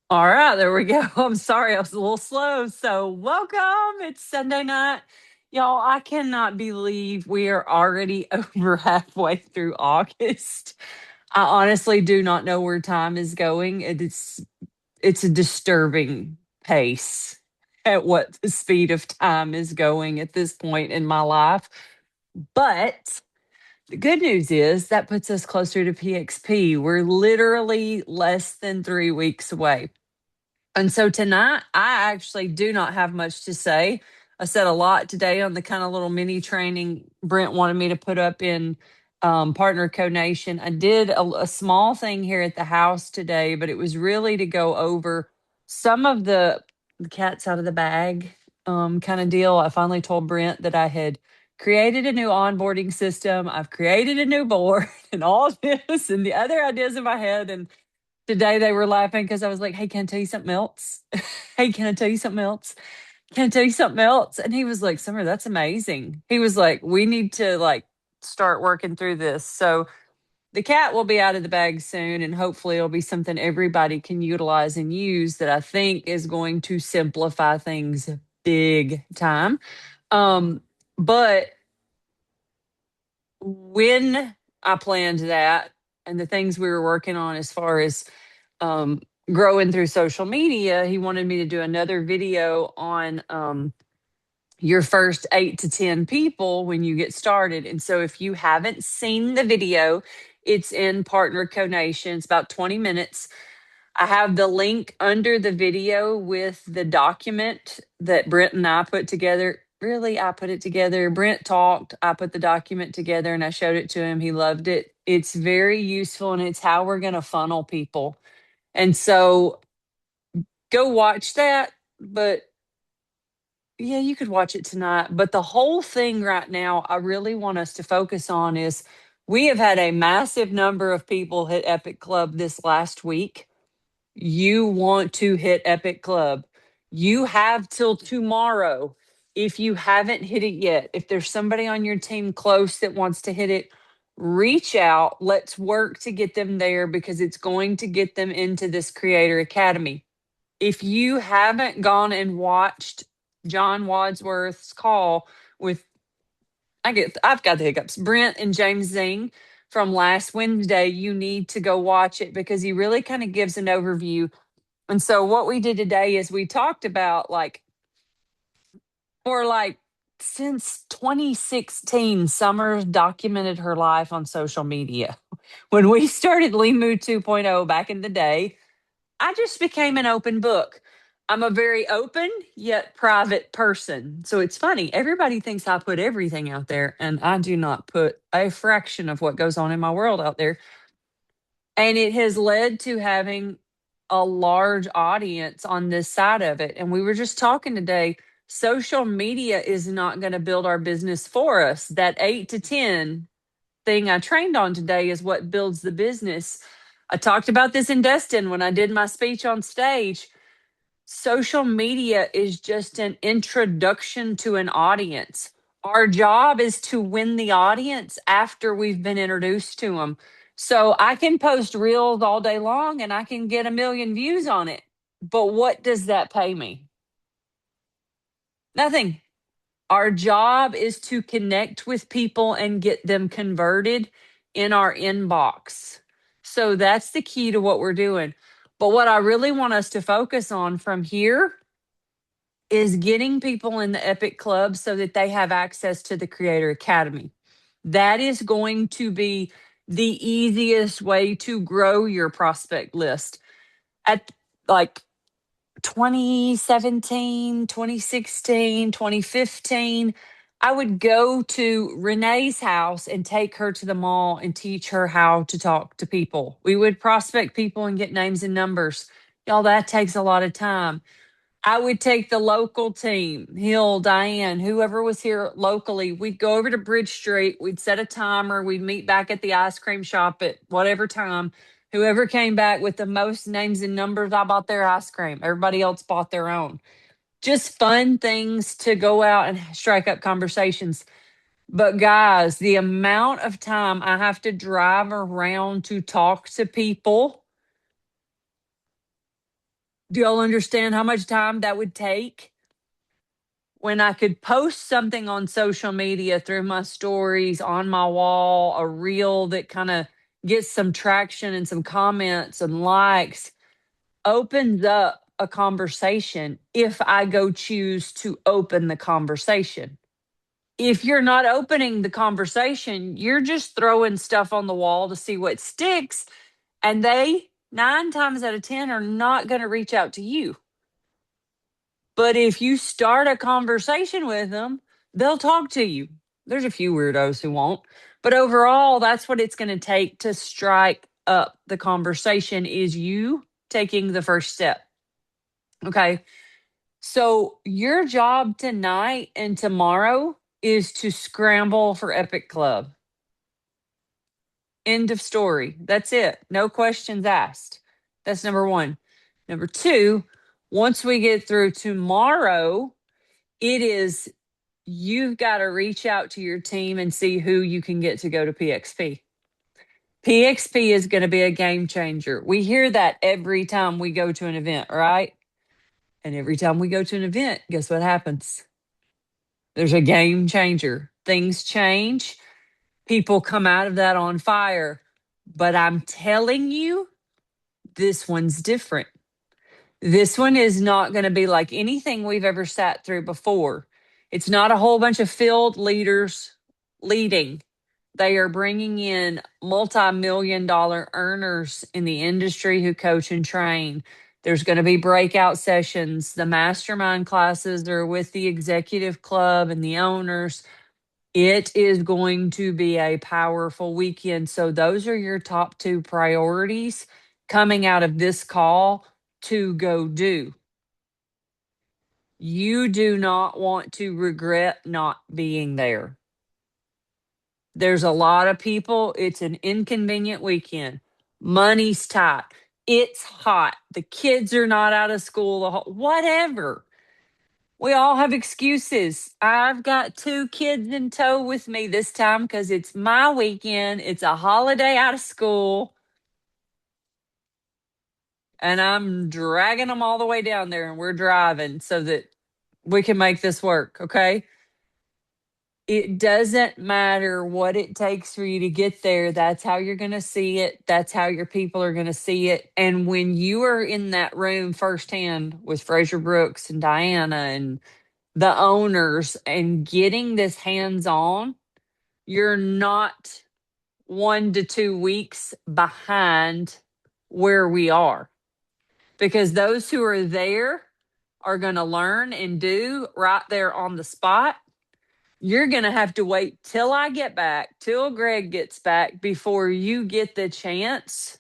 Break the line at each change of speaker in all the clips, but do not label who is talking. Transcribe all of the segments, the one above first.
All right, there we go. I'm sorry, I was a little slow. So, welcome. It's Sunday night. Y'all, I cannot believe we are already over halfway through August. I honestly do not know where time is going. It's a disturbing pace at what the speed of time is going at this point in my life. But the good news is that puts us closer to PXP. We're literally less than 3 weeks away. And so tonight, I actually do not have much to say. I said a lot today on the kind of little mini training Brent wanted me to put up in Partner Co Nation. I did a small thing here at the house today, but it was really to go over some of the cat's out of the bag kind of deal. I finally told Brent that I had created a new onboarding system. I've created a new board and all this and the other ideas in my head. And today they were laughing because I was like, "Hey, can I tell you something else? Hey, can I tell you something else? Can I tell you something else?" And he was like, "Summer, that's amazing." He was like, "We need to start working through this." So the cat will be out of the bag soon, and hopefully it'll be something everybody can utilize and use that I think is going to simplify things big time. But when I planned that and the things we were working on as far as um, growing through social media, he wanted me to do another video on your first 8 to 10 people when you get started. And so if you haven't seen the video, it's in Partner Co-Nation. It's about 20 minutes. I have the link under the video with the document that Brent and I put together. Really, I put it together. Brent talked, I put the document together and I showed it to him. He loved it. It's very useful and it's how we're going to funnel people. And so go watch that. But yeah, you could watch it tonight. But the whole thing right now, I really want us to focus on is we have had a massive number of people hit Epic Club this last week. You want to hit Epic Club. You have till tomorrow. If you haven't hit it yet, if there's somebody on your team close that wants to hit it, reach out. Let's work to get them there because it's going to get them into this Creator Academy. If you haven't gone and watched John Wadsworth's call with I've got the hiccups. Brent and James Zing from last Wednesday, you need to go watch it because he really kind of gives an overview. And so what we did today is we talked about for since 2016, Summer documented her life on social media. When we started Limu 2.0 back in the day, I just became an open book. I'm a very open yet private person. So it's funny. Everybody thinks I put everything out there, and I do not put a fraction of what goes on in my world out there. And it has led to having a large audience on this side of it. And we were just talking today social media is not going to build our business for us. That 8 to 10 thing I trained on today is what builds the business. I talked about this in Destin when I did my speech on stage. Social media is just an introduction to an audience. Our job is to win the audience after we've been introduced to them. So I can post reels all day long and I can get a million views on it. But what does that pay me? Nothing. Our job is to connect with people and get them converted in our inbox. So that's the key to what we're doing. But what I really want us to focus on from here is getting people in the Epic Club so that they have access to the Creator Academy. That is going to be the easiest way to grow your prospect list. At like 2017, 2016, 2015, I would go to Renee's house and take her to the mall and teach her how to talk to people. We would prospect people and get names and numbers. Y'all, that takes a lot of time. I would take the local team, Hill, Diane, whoever was here locally. We'd go over to Bridge Street. We'd set a timer. We'd meet back at the ice cream shop at whatever time. Whoever came back with the most names and numbers, I bought their ice cream. Everybody else bought their own. Just fun things to go out and strike up conversations. But guys, the amount of time I have to drive around to talk to people Do y'all understand how much time that would take? When I could post something on social media through my stories, on my wall, a reel that kind of gets some traction and some comments and likes, opens up a conversation if I go choose to open the conversation. If you're not opening the conversation, you're just throwing stuff on the wall to see what sticks. And they, 9 times out of 10, are not going to reach out to you. But if you start a conversation with them, they'll talk to you. There's a few weirdos who won't. But overall, that's what it's going to take to strike up the conversation is you taking the first step. Okay. So your job tonight and tomorrow is to scramble for Epic Club. End of story. That's it. No questions asked. That's number one. Number two, once we get through tomorrow, it is you've got to reach out to your team and see who you can get to go to PXP. PXP is going to be a game changer. We hear that every time we go to an event, right? And every time we go to an event, guess what happens? There's a game changer. Things change. People come out of that on fire. But I'm telling you, this one's different. This one is not going to be like anything we've ever sat through before. It's not a whole bunch of field leaders leading. They are bringing in multi-million-dollar earners in the industry who coach and train. There's going to be breakout sessions. The mastermind classes are with the executive club and the owners. It is going to be a powerful weekend. So, those are your top two priorities coming out of this call to go do. You do not want to regret not being there. There's a lot of people, it's an inconvenient weekend. Money's tight. It's hot. The kids are not out of school, whatever. We all have excuses. I've got 2 kids in tow with me this time because it's my weekend. It's a holiday out of school. And I'm dragging them all the way down there and we're driving so that we can make this work. Okay. It doesn't matter what it takes for you to get there. That's how you're going to see it. That's how your people are going to see it. And when you are in that room firsthand with Fraser Brooks and Diana and the owners and getting this hands on, you're not 1 to 2 weeks behind where we are because those who are there are going to learn and do right there on the spot. You're going to have to wait till I get back, till Greg gets back before you get the chance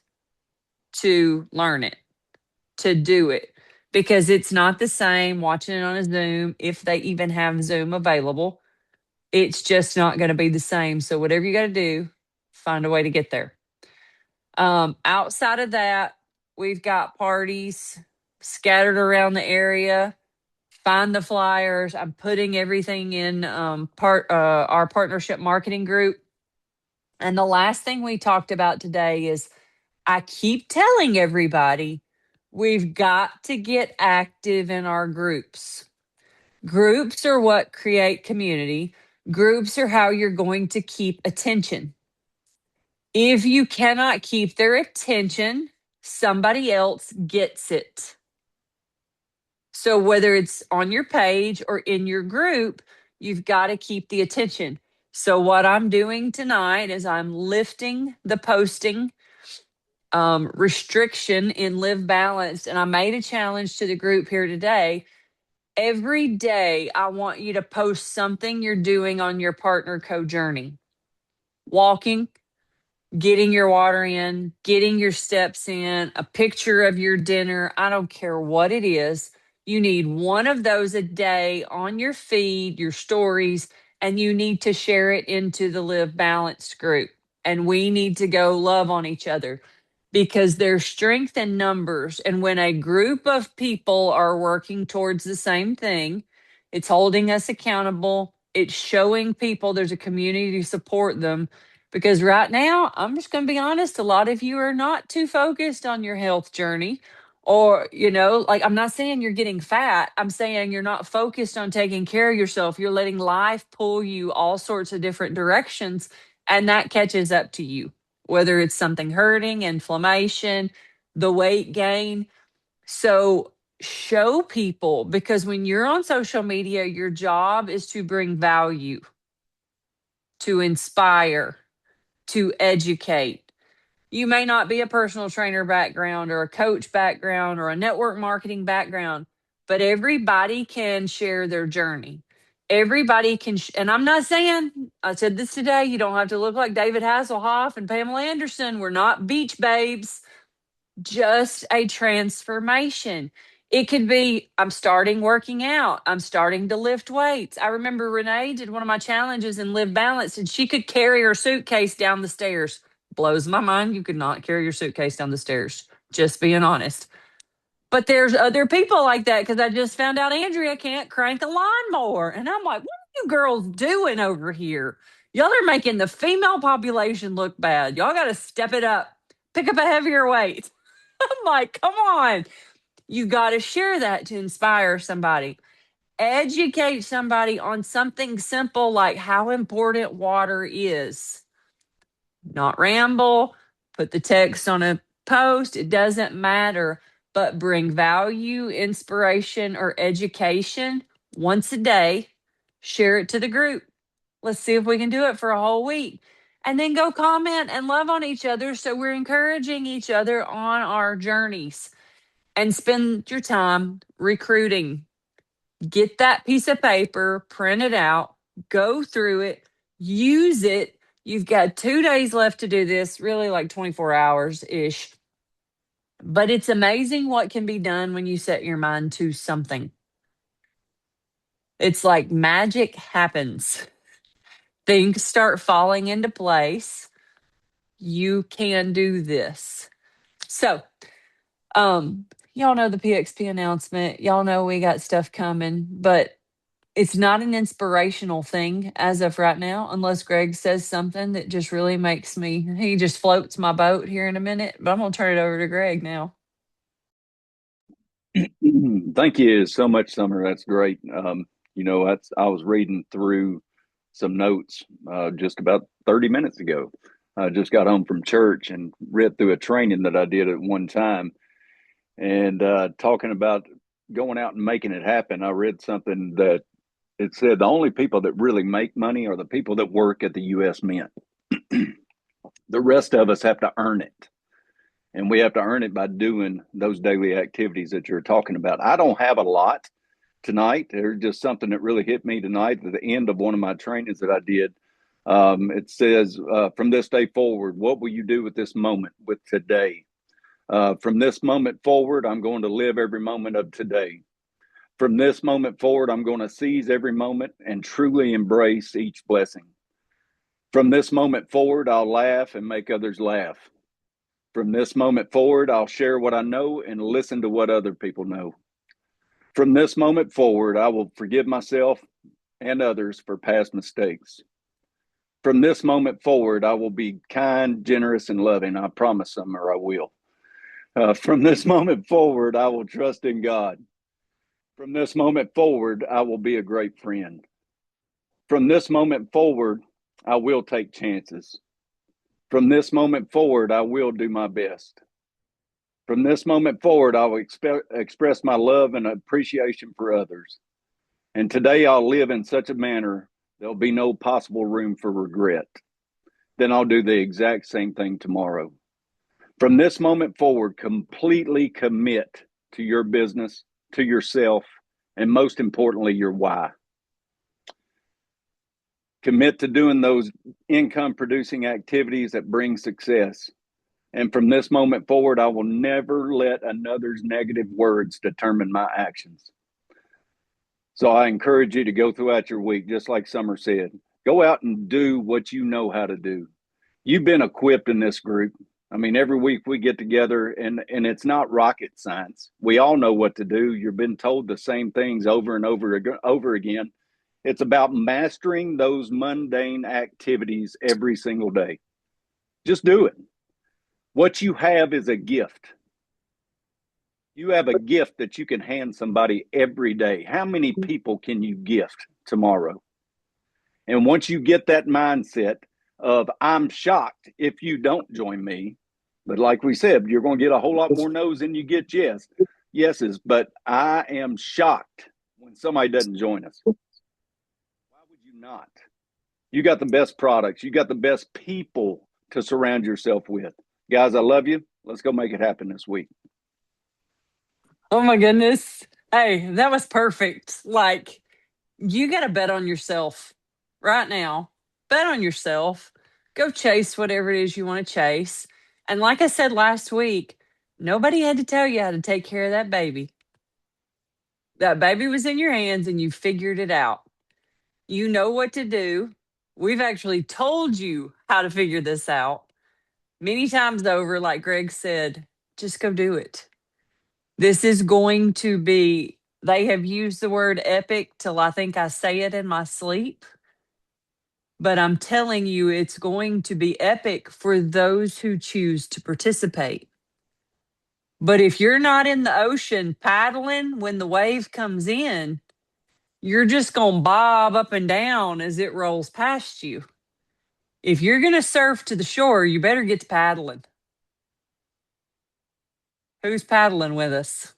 to learn it, to do it, because it's not the same watching it on a Zoom if they even have Zoom available. It's just not going to be the same. So, whatever you got to do, find a way to get there. Outside of that, we've got parties scattered around the area. Find the flyers. I'm putting everything in our partnership marketing group. And the last thing we talked about today is I keep telling everybody we've got to get active in our groups. Groups are what create community. Groups are how you're going to keep attention. If you cannot keep their attention, somebody else gets it. So whether it's on your page or in your group, you've got to keep the attention. So what I'm doing tonight is I'm lifting the posting restriction in Live Balanced. And I made a challenge to the group here today. Every day, I want you to post something you're doing on your partner co journey. Walking, getting your water in, getting your steps in, a picture of your dinner. I don't care what it is. You need one of those a day on your feed, your stories, and you need to share it into the Live Balanced group. And we need to go love on each other because there's strength in numbers. And when a group of people are working towards the same thing, it's holding us accountable. It's showing people there's a community to support them. Because right now, I'm just going to be honest, a lot of you are not too focused on your health journey, Or, like, I'm not saying you're getting fat. I'm saying you're not focused on taking care of yourself. You're letting life pull you all sorts of different directions, and that catches up to you, whether it's something hurting, inflammation, the weight gain. So show people, because when you're on social media, your job is to bring value, to inspire, to educate. You may not be a personal trainer background or a coach background or a network marketing background, but everybody can share their journey. Everybody can, and I'm not saying, I said this today, you don't have to look like David Hasselhoff and Pamela Anderson. We're not beach babes, just a transformation. It could be, I'm starting working out. I'm starting to lift weights. I remember Renee did one of my challenges in Live Balance, and she could carry her suitcase down the stairs. Blows my mind. You could not carry your suitcase down the stairs. Just being honest. But there's other people like that, because I just found out Andrea can't crank a lawnmower. And I'm like, what are you girls doing over here? Y'all are making the female population look bad. Y'all got to step it up. Pick up a heavier weight. I'm like, come on. You got to share that to inspire somebody. Educate somebody on something simple like how important water is. Not ramble, put the text on a post, it doesn't matter, but bring value, inspiration, or education once a day. Share it to the group. Let's see if we can do it for a whole week. And then go comment and love on each other, so we're encouraging each other on our journeys. And spend your time recruiting. Get that piece of paper, print it out, go through it, use it. You've got 2 days left to do this, really like 24 hours ish. But it's amazing what can be done when you set your mind to something. It's like magic happens. Things start falling into place. You can do this. So, y'all know the PXP announcement. Y'all know we got stuff coming, but it's not an inspirational thing as of right now, unless Greg says something that just really makes me, he just floats my boat here in a minute. But I'm going to turn it over to Greg now.
Thank you so much, Summer. That's great. I was reading through some notes just about 30 minutes ago. I just got home from church and read through a training that I did at one time, and talking about going out and making it happen. I read something that it said the only people that really make money are the people that work at the U.S. Mint. The rest of us have to earn it. And we have to earn it by doing those daily activities that you're talking about. I don't have a lot tonight. There's just something that really hit me tonight at the end of one of my trainings that I did. It says, from this day forward, what will you do with this moment, with today? From this moment forward, I'm going to live every moment of today. From this moment forward, I'm going to seize every moment and truly embrace each blessing. From this moment forward, I'll laugh and make others laugh. From this moment forward, I'll share what I know and listen to what other people know. From this moment forward, I will forgive myself and others for past mistakes. From this moment forward, I will be kind, generous, and loving. I promise, Summer, I will. From this moment forward, I will trust in God. From this moment forward, I will be a great friend. From this moment forward, I will take chances. From this moment forward, I will do my best. From this moment forward, I will express my love and appreciation for others. And today I'll live in such a manner there'll be no possible room for regret. Then I'll do the exact same thing tomorrow. From this moment forward, completely commit to your business, to yourself, and most importantly, your why. Commit to doing those income producing activities that bring success. And from this moment forward, I will never let another's negative words determine my actions. So I encourage you to go throughout your week, just like Summer said, go out and do what you know how to do. You've been equipped in this group. I mean, every week we get together and it's not rocket science. We all know what to do. You've been told the same things over and over again. It's about mastering those mundane activities every single day. Just do it. What you have is a gift. You have a gift that you can hand somebody every day. How many people can you gift tomorrow? And once you get that mindset of, I'm shocked if you don't join me, but like we said, you're going to get a whole lot more no's than you get yeses. But I am shocked when somebody doesn't join us. Why would you not? You got the best products. You got the best people to surround yourself with. Guys, I love you. Let's go make it happen this week.
Oh my goodness. Hey, that was perfect. Like, you got to bet on yourself right now. Bet on yourself. Go chase whatever it is you want to chase. And like I said last week, nobody had to tell you how to take care of that baby. That baby was in your hands and you figured it out. You know what to do. We've actually told you how to figure this out many times over. Like Greg said, just go do it. This is going to be, they have used the word epic till I think I say it in my sleep. But I'm telling you, it's going to be epic for those who choose to participate. But if you're not in the ocean paddling when the wave comes in, you're just going to bob up and down as it rolls past you. If you're going to surf to the shore, you better get to paddling. Who's paddling with us?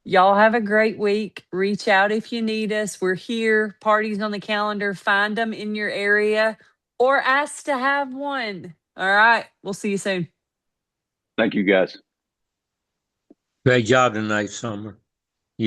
Y'all have a great week. Reach out if you need us. We're here. Parties on the calendar. Find them in your area or ask to have one. All right. We'll see you soon.
Thank you, guys.
Great job tonight, Summer.